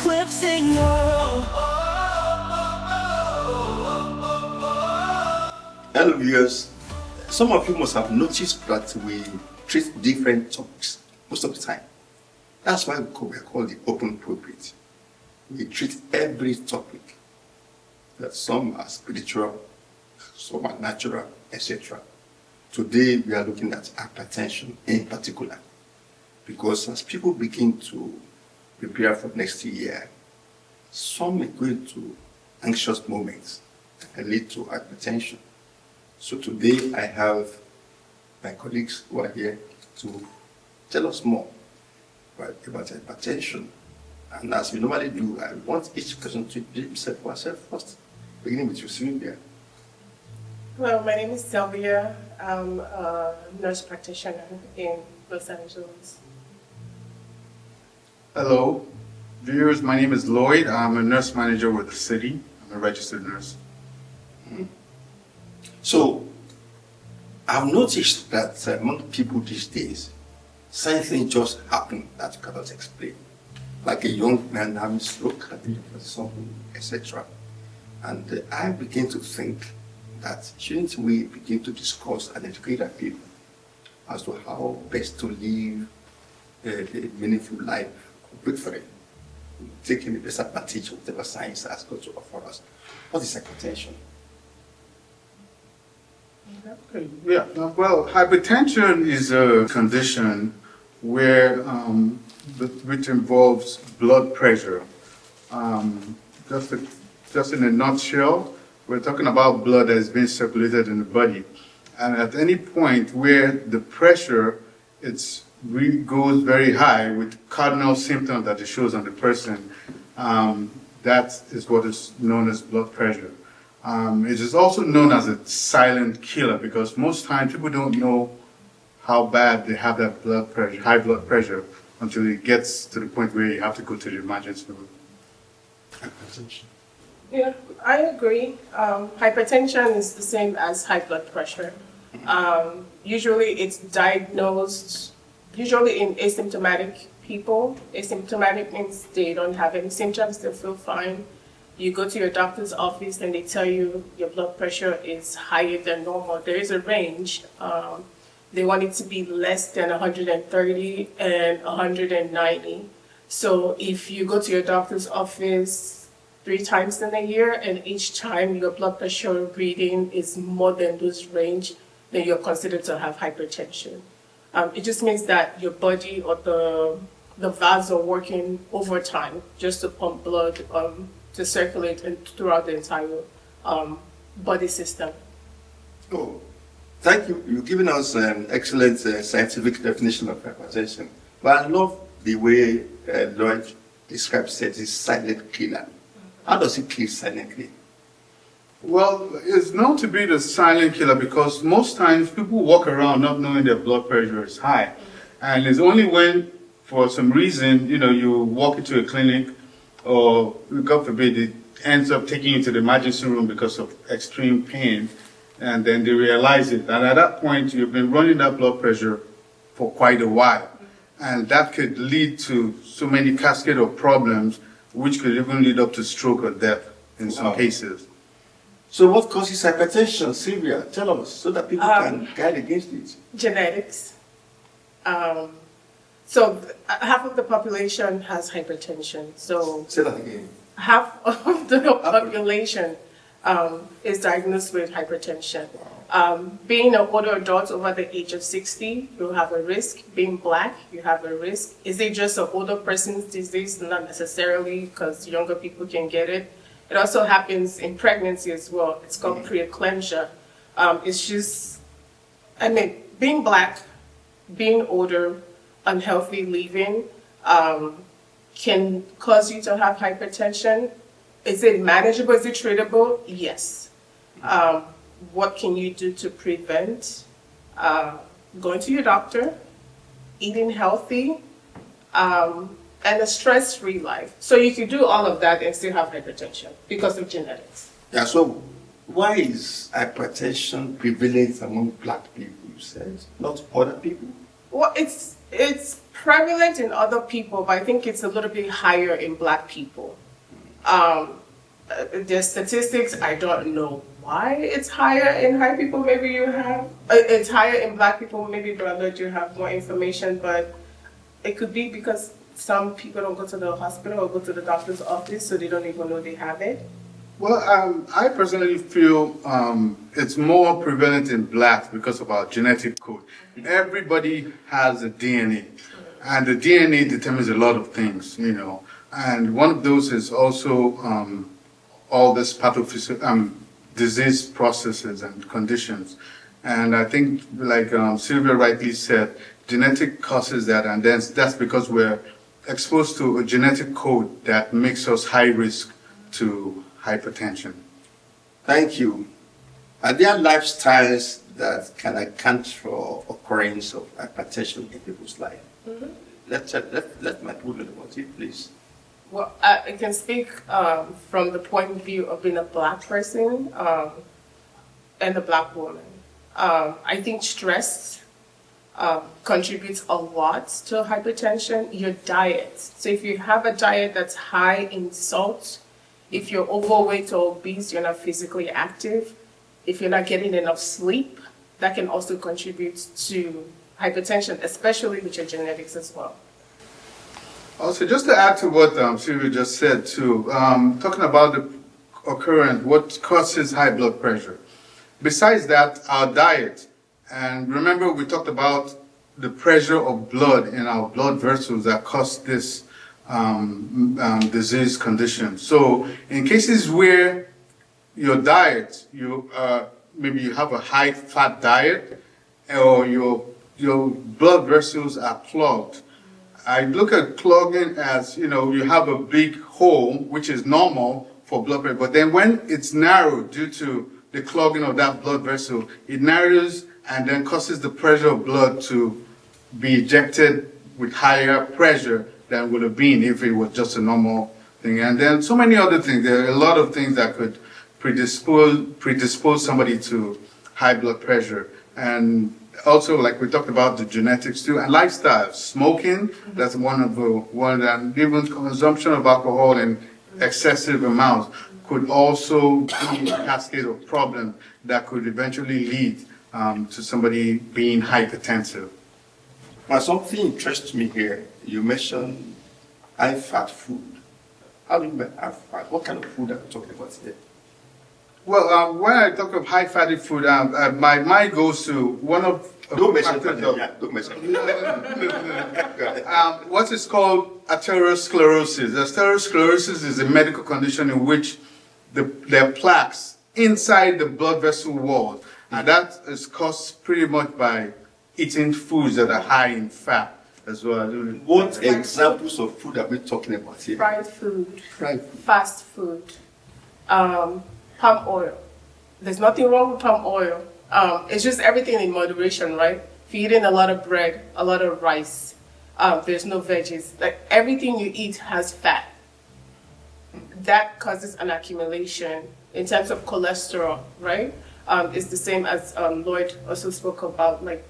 eclipsing world. Hello viewers, some of you must have noticed that we treat different topics most of the time. That's why we are called the open pulpit. We treat every topic. That some are spiritual, some are natural, etc. Today we are looking at hypertension in particular, because as people begin to prepare for next year, some are going to anxious moments that can lead to hypertension. So today I have my colleagues who are here to tell us more about hypertension. And as we normally do, I want each person to introduce himself or herself first, beginning with you, Sylvia. Well, my name is Sylvia. I'm a nurse practitioner in Los Angeles. Hello, viewers. My name is Lloyd. I'm a nurse manager with the city. I'm a registered nurse. So, I've noticed that among people these days, something just happened that you cannot explain. Like a young man having a stroke, something, etc. And I begin to think that shouldn't we begin to discuss and educate our people as to how best to live a meaningful life, good for it, taking the best advantage of whatever science has got to offer us. What is hypertension? Okay. Yeah. Well, hypertension is a condition where which involves blood pressure. Just in a nutshell, we're talking about blood that is being circulated in the body, and at any point where the pressure goes very high with cardinal symptoms that it shows on the person, that is what is known as blood pressure. It is also known as a silent killer because most times people don't know how bad they have that blood pressure, high blood pressure, until it gets to the point where you have to go to the emergency room. Hypertension. Yeah, I agree. Hypertension is the same as high blood pressure. Usually it's diagnosed, usually in asymptomatic people. Asymptomatic means they don't have any symptoms, they feel fine. You go to your doctor's office and they tell you your blood pressure is higher than normal. There is a range. They want it to be less than 130 and 190. So if you go to your doctor's office 3 times in a year and each time your blood pressure reading is more than this range, then you're considered to have hypertension. It just means that your body or the valves are working overtime just to pump blood to circulate and throughout the entire body system. Oh, thank you. You've given us an excellent scientific definition of hypertension. But I love the way Lloyd describes it as silent killer. How does it kill silently? Well, it's known to be the silent killer because most times people walk around not knowing their blood pressure is high. And it's only when, for some reason, you walk into a clinic or, God forbid, it ends up taking you to the emergency room because of extreme pain, and then they realize it. And at that point, you've been running that blood pressure for quite a while. And that could lead to so many cascade of problems, which could even lead up to stroke or death in some cases. So what causes hypertension, Sylvia? Tell us so that people can guard against it. Genetics. So half of the population has hypertension. So Say that again. half of the population is diagnosed with hypertension. Being an older adult over the age of 60, you have a risk. Being black, you have a risk. Is it just an older person's disease? Not necessarily, because younger people can get it. It also happens in pregnancy as well. It's called preeclampsia. It's just, being black, being older, unhealthy living can cause you to have hypertension. Is it manageable? Is it treatable? Yes. What can you do to prevent? Going to your doctor, eating healthy, and a stress-free life. So you can do all of that and still have hypertension because of genetics. Yeah, so why is hypertension prevalent among black people, you said, not other people? Well, it's It's prevalent in other people, but I think it's a little bit higher in Black people. The statistics, I don't know why it's higher in white people. Maybe you have, it's higher in Black people. Maybe brother, you have more information, but it could be because some people don't go to the hospital or go to the doctor's office, so they don't even know they have it. Well, I personally feel it's more prevalent in Blacks because of our genetic code. Everybody has a DNA, and the DNA determines a lot of things, you know. And one of those is also all this disease processes and conditions. And I think, like Sylvia rightly said, genetic causes that, and then that's because we're exposed to a genetic code that makes us high risk to hypertension. Thank you. Are there lifestyles that can account for occurrence of hypertension in people's life? Mm-hmm. Let my people know about it, please. Well, I can speak from the point of view of being a Black person and a Black woman. I think stress contributes a lot to hypertension. Your diet. So if you have a diet that's high in salt, if you're overweight or obese, you're not physically active, if you're not getting enough sleep, that can also contribute to hypertension, especially with your genetics as well. Also, just to add to what Sylvia just said too, talking about the occurrence, what causes high blood pressure. Besides that, our diet, and remember we talked about the pressure of blood in our blood vessels that cause this disease condition. So in cases where your diet, maybe you have a high fat diet, or your blood vessels are clogged. I look at clogging as, you know, you have a big hole, which is normal for blood pressure, but then when it's narrowed due to the clogging of that blood vessel, it narrows and then causes the pressure of blood to be ejected with higher pressure than would have been if it was just a normal thing. And then so many other things. There are a lot of things that could predispose somebody to high blood pressure. And also, like we talked about, the genetics too, and lifestyle. Smoking, that's one, and even consumption of alcohol in excessive amounts could also be a cascade of problems that could eventually lead to somebody being hypertensive. Now, something interests me here. You mentioned high-fat food. How do you mean high-fat? What kind of food are we talking about here? Well, when I talk of high-fatty food, my mind goes to one of... Don't mention it. Yeah, don't mention it. What is called atherosclerosis. Atherosclerosis is a medical condition in which there are plaques inside the blood vessel wall, and that is caused pretty much by eating foods that are high in fat as well. What examples of food are we talking about here? Fried food, Fried food. fast food, palm oil. There's nothing wrong with palm oil. It's just everything in moderation, right? If you're eating a lot of bread, a lot of rice, there's no veggies. Like everything you eat has fat. That causes an accumulation in terms of cholesterol, right? It's the same as Lloyd also spoke about, like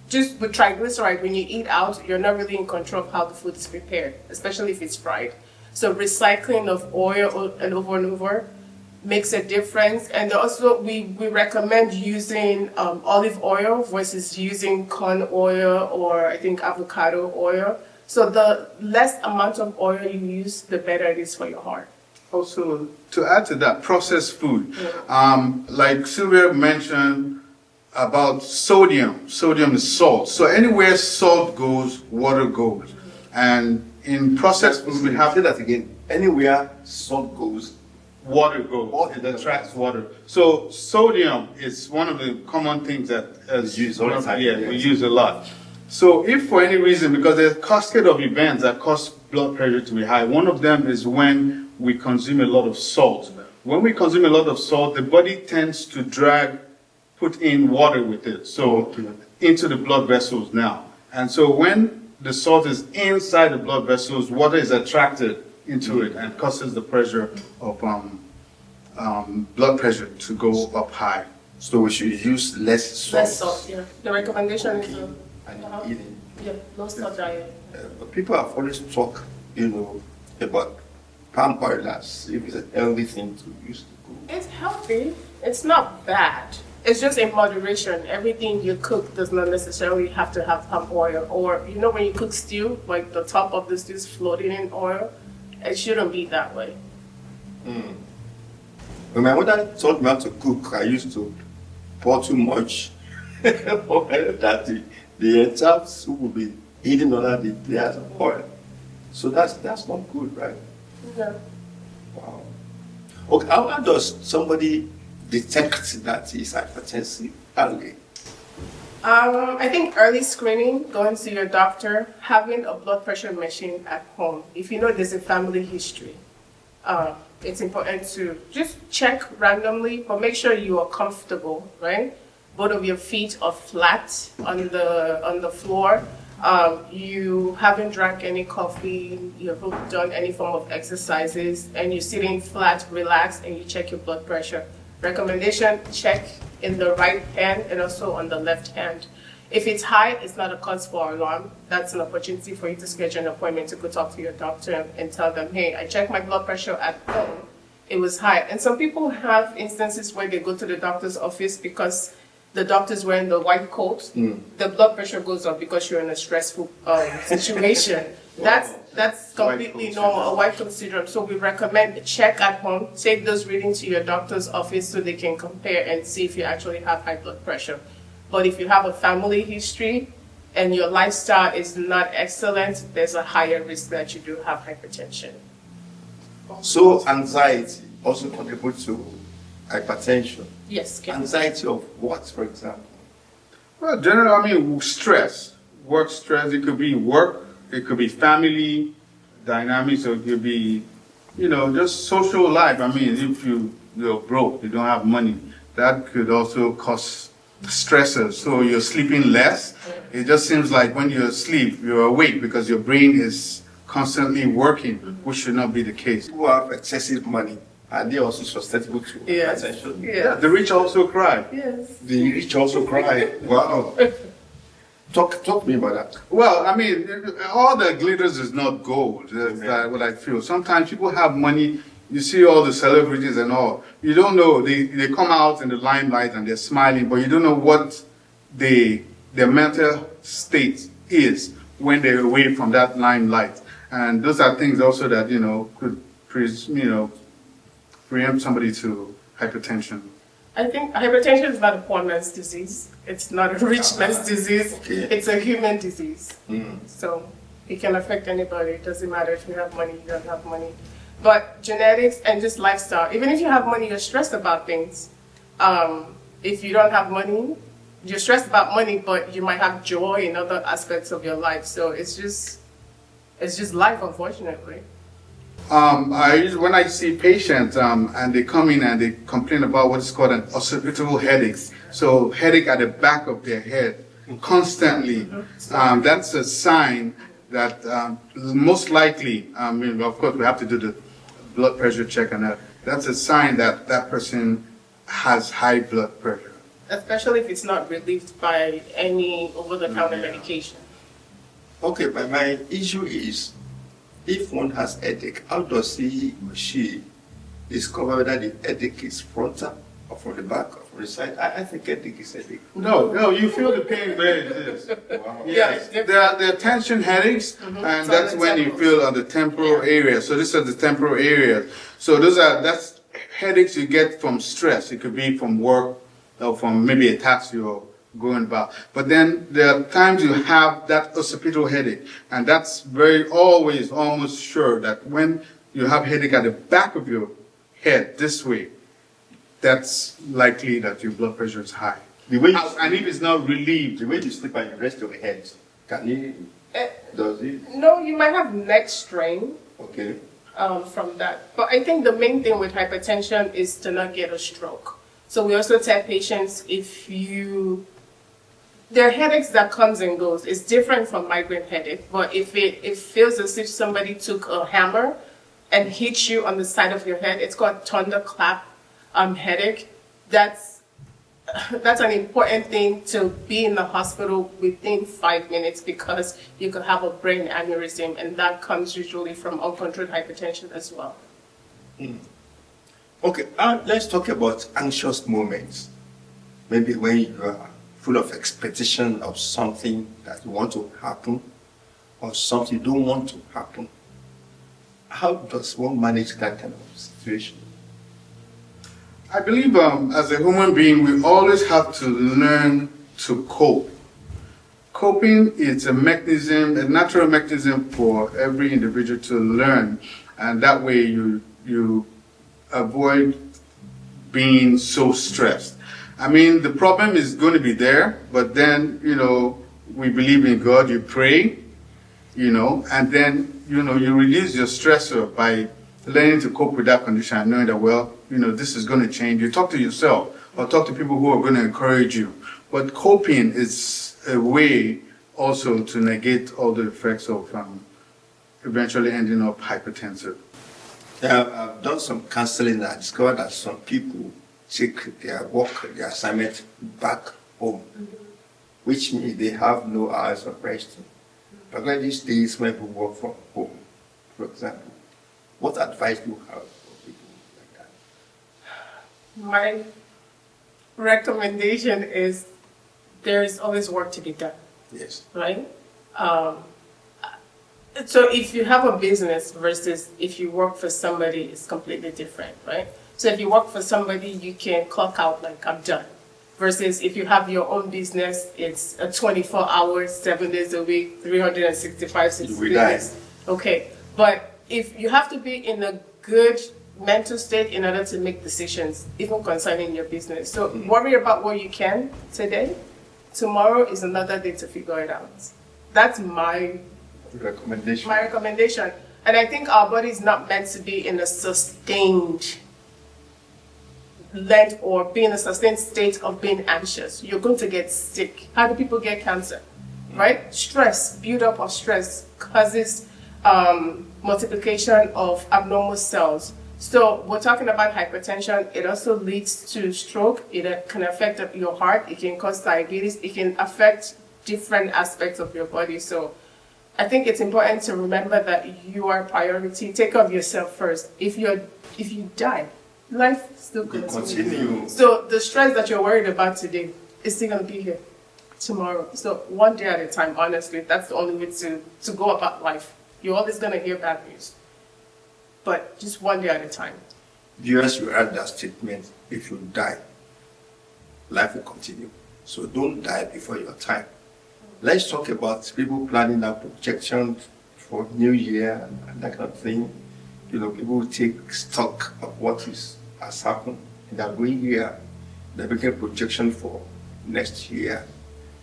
just with triglyceride, when you eat out, you're not really in control of how the food is prepared, especially if it's fried. So recycling of oil and over makes a difference. And also we recommend using olive oil versus using corn oil or I think avocado oil. So the less amount of oil you use, the better it is for your heart. Also, to add to that, processed food. Like Sylvia mentioned about sodium. Sodium is salt. So anywhere salt goes, water goes. And in processed food, we have... Say that again. Anywhere salt goes, water goes. It attracts water. So sodium is one of the common things that is used all the time. Yeah, we use a lot. So if for any reason, because there's a cascade of events that cause blood pressure to be high, one of them is when we consume a lot of salt. When we consume a lot of salt, the body tends to put in water with it, so into the blood vessels now. And so when the salt is inside the blood vessels, water is attracted into it and causes the pressure of blood pressure to go up high. So we should use less salt. Less salt, yeah. The recommendation is and eating. Yeah, no salt diet. People have always talked, about palm oil as if it's a healthy thing to use to cook. It's healthy. It's not bad. It's just in moderation. Everything you cook does not necessarily have to have palm oil. Or, when you cook stew, like the top of the stew is floating in oil, it shouldn't be that way. When my mother taught me how to cook, I used to pour too much oil that the entire soup will be hidden under the layers of oil. So that's not good, right? Yeah. Wow. Okay, how does somebody detect that he's hypertensive early? I think early screening, going to your doctor, having a blood pressure machine at home. If you know there's a family history, it's important to just check randomly, but make sure you are comfortable, right? Both of your feet are flat on the floor. You haven't drank any coffee, you haven't done any form of exercises, and you're sitting flat, relaxed, and you check your blood pressure. Recommendation, check in the right hand and also on the left hand. If it's high, it's not a cause for alarm. That's an opportunity for you to schedule an appointment to go talk to your doctor and tell them, hey, I checked my blood pressure at home. It was high. And some people have instances where they go to the doctor's office because the doctor's wearing the white coat. The blood pressure goes up because you're in a stressful situation. That's completely normal, a white coat syndrome. So we recommend check at home, take those readings to your doctor's office so they can compare and see if you actually have high blood pressure. But if you have a family history and your lifestyle is not excellent, there's a higher risk that you do have hypertension. So anxiety also contributes to hypertension. Yes, Ken. Anxiety of what, for example? Well, generally, stress, work stress. It could be work, it could be family dynamics, or it could be, just social life. If you're broke, you don't have money, that could also cause stressors. So you're sleeping less. It just seems like when you're asleep, you're awake because your brain is constantly working, which should not be the case. People have excessive money. Are they also susceptible to hypertension? Yeah, the rich also cry. Yes. The rich also cry. Wow. Talk to me about that. Well, all that glitters is not gold. That's what I feel. Sometimes people have money. You see all the celebrities and all. You don't know. They come out in the limelight and they're smiling, but you don't know what their mental state is when they're away from that limelight. And those are things also that, could preempt somebody to hypertension. I think hypertension is not a poor man's disease. It's not a rich man's disease. Okay. It's a human disease. So it can affect anybody. It doesn't matter if you have money, you don't have money. But genetics and just lifestyle, even if you have money, you're stressed about things. If you don't have money, you're stressed about money, but you might have joy in other aspects of your life. So it's just life, unfortunately. When I see patients and they come in and they complain about what's called an occipital headache, so headache at the back of their head constantly, that's a sign that most likely, of course we have to do the blood pressure check and that. That's a sign that that person has high blood pressure. Especially if it's not relieved by any over-the-counter medication. Okay, but my issue is, if one has headache, how does he or she discover whether the headache is frontal or from the back or from the side? I think headache is headache. No, you feel the pain where it is. Wow. Yes, there are tension headaches, and that's when you feel on the temporal area. So these are the temporal areas. So that's headaches you get from stress. It could be from work or from maybe a task you're going about. But then there are times you have that occipital headache, and that's always almost sure that when you have headache at the back of your head this way, that's likely that your blood pressure is high. And if it's not relieved, The way you sleep and you rest your head, does it? No, you might have neck strain. Okay. From that. But I think the main thing with hypertension is to not get a stroke. So we also tell patients there are headaches that comes and goes. It's different from migraine headache, but if it feels as if somebody took a hammer and hit you on the side of your head, it's called thunderclap headache. That's that's an important thing to be in the hospital within 5 minutes because you could have a brain aneurysm, and that comes usually from uncontrolled hypertension as well. Okay, let's talk about anxious moments. Maybe when you are full of expectation of something that you want to happen or something you don't want to happen. How does one manage that kind of situation? I believe as a human being, we always have to learn to cope. Coping is a mechanism, a natural mechanism for every individual to learn, and that way you avoid being so stressed. I mean, the problem is going to be there, but then, we believe in God, you pray, and then, you release your stressor by learning to cope with that condition and knowing that, well, this is going to change. You talk to yourself or talk to people who are going to encourage you. But coping is a way also to negate all the effects of eventually ending up hypertensive. Yeah, I've done some counseling and I discovered that some people take their work, their assignment back home, which means they have no hours of resting. Particularly these days when people work from home, for example, what advice do you have for people like that? My recommendation is there is always work to be done, Yes. right? So if you have a business versus if you work for somebody, it's completely different, right? So if you work for somebody, you can clock out like I'm done. Versus if you have your own business, it's a 24 hours, 7 days a week, 365, 60 days. Okay, but if you have to be in a good mental state in order to make decisions, even concerning your business. So worry about what you can today. Tomorrow is another day to figure it out. That's my recommendation. And I think our body is not meant to be in a sustained length or be in a sustained state of being anxious. You're going to get sick. How do people get cancer? Right? Stress, build-up of stress causes multiplication of abnormal cells. So we're talking about hypertension. It also leads to stroke. It can affect your heart. It can cause diabetes. It can affect different aspects of your body. So I think it's important to remember that you are a priority. Take care of yourself first. If you die, life still continues. So the stress that you're worried about today is still going to be here tomorrow. So one day at a time, honestly, that's the only way to go about life. You're always going to hear bad news, but just one day at a time. Viewers, you heard that statement. If you die, life will continue. So don't die before your time. Let's talk about people planning their projections for New Year and that kind of thing. People take stock of what has happened in their going year. They make a projection for next year.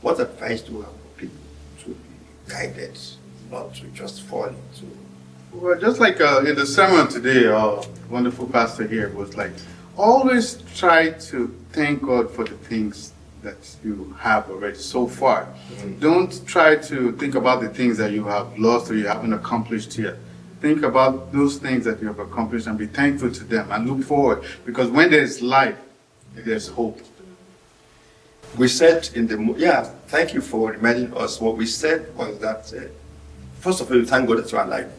What advice do you have for people to be guided, not to just fall into? Well, just like in the sermon today, our wonderful pastor here was like, always try to thank God for the things that you have already so far. Don't try to think about the things that you have lost or you haven't accomplished yet. Think about those things that you have accomplished and be thankful to them and look forward, because when there's life, there's hope. We said thank you for reminding us. What we said was that, first of all, we thank God that you are alive.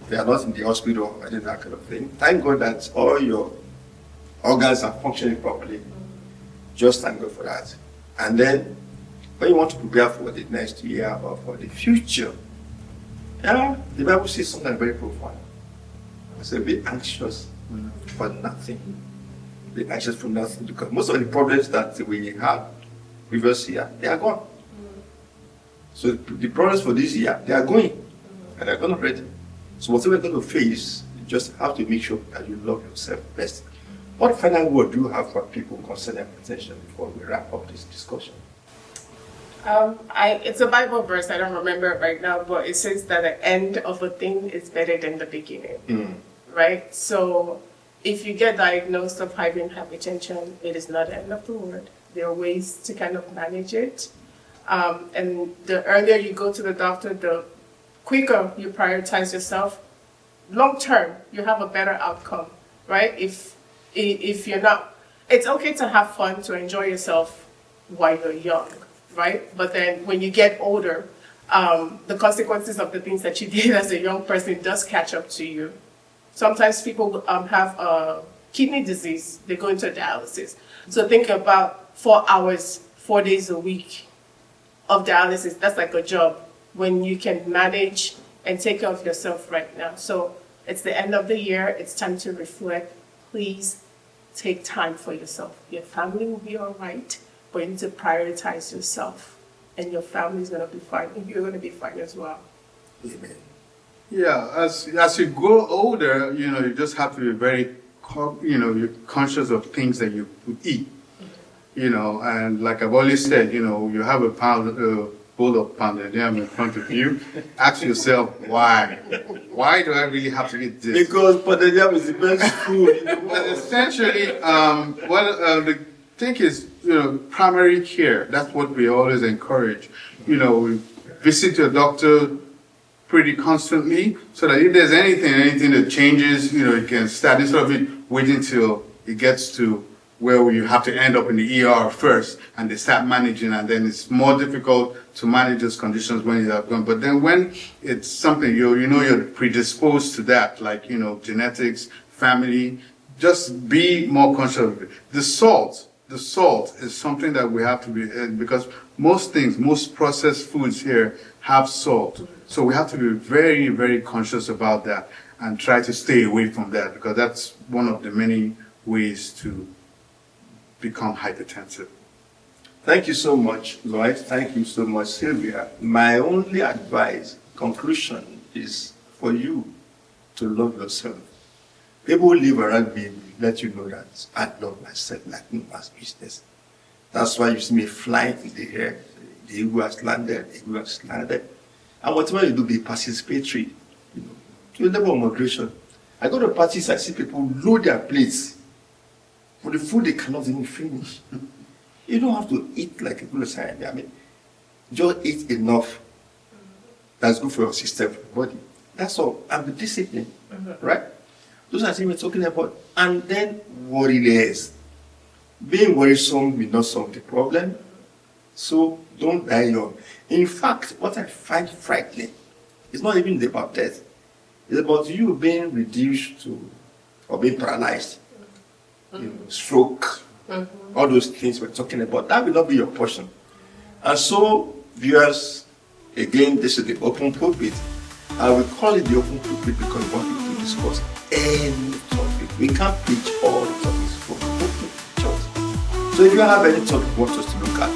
They are not in the hospital or any that kind of thing. Thank God that all your organs are functioning properly. Just thank God for that. And then, when you want to prepare for the next year or for the future, the Bible says something very profound. It says, be anxious for nothing. Be anxious for nothing, because most of the problems that we had previous year, they are gone. So the problems for this year, they are going, and they're gone already. So whatever you're going to face, you just have to make sure that you love yourself best. What final word do you have for people concerning hypertension before we wrap up this discussion? It's a Bible verse, I don't remember it right now, but it says that the end of a thing is better than the beginning, right? So if you get diagnosed of having hypertension, it is not the end of the world. There are ways to kind of manage it. And the earlier you go to the doctor, the quicker you prioritize yourself. Long term, you have a better outcome, right? If you're not it's okay to have fun, to enjoy yourself while you're young, right? But then when you get older, the consequences of the things that you did as a young person does catch up to you. Sometimes people have kidney disease, they go into dialysis. So think about 4 hours, 4 days a week of dialysis. That's like a job when you can manage and take care of yourself right now. So it's the end of the year. It's time to reflect. Please take time for yourself. Your family will be all right, but you need to prioritize yourself, and your family is going to be fine, and you're going to be fine as well. Amen. Yeah, as you grow older, you just have to be very, you're conscious of things that you eat. And like I've always said, you have a bowl of pounded yam in front of you. Ask yourself, why? Why do I really have to eat this? Because pounded yam is the best food in the But world. essentially, the thing is, primary care. That's what we always encourage. We visit your doctor pretty constantly, so that if there's anything that changes, you can start instead of it waiting till it gets to where you have to end up in the ER first, and they start managing, and then it's more difficult to manage those conditions when you have gone. But then when it's something you're predisposed to that, like genetics, family, just be more conscious of it. The salt is something that we have to be, because most processed foods here have salt. So we have to be very, very conscious about that and try to stay away from that, because that's one of the many ways to become hypertensive. Thank you so much, Lloyd. Thank you so much, Sylvia. My only advice, conclusion, is for you to love yourself. People who live around me let you know that I love myself like no man's business. That's why you see me flying in the air. The eagle has landed, the eagle has landed. And whatever you do, be participatory. To the level of moderation. I go to parties, I see people load their plates for the food they cannot even finish. You don't have to eat like a good science. I mean, just eat enough. That's good for your system, for your body. That's all. And be disciplined, right? Those are things we're talking about. And then worry less. Being worrisome will not solve the problem. So don't die young. In fact, what I find frightening is not even about death. It's about you being reduced to, or being paralyzed. Stroke, all those things we're talking about. That will not be your portion. And so, viewers, again, this is the open pulpit. I will call it the open pulpit because we want people to discuss any topic. We can't preach all the topics from the open church. So if you have any topic you want us to look at,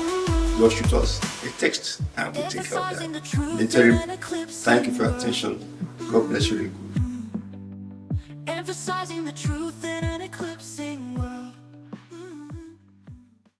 just shoot us a text and we'll take care of that. Dietary, thank you for your attention. God bless you. Emphasizing the truth in an eclipsing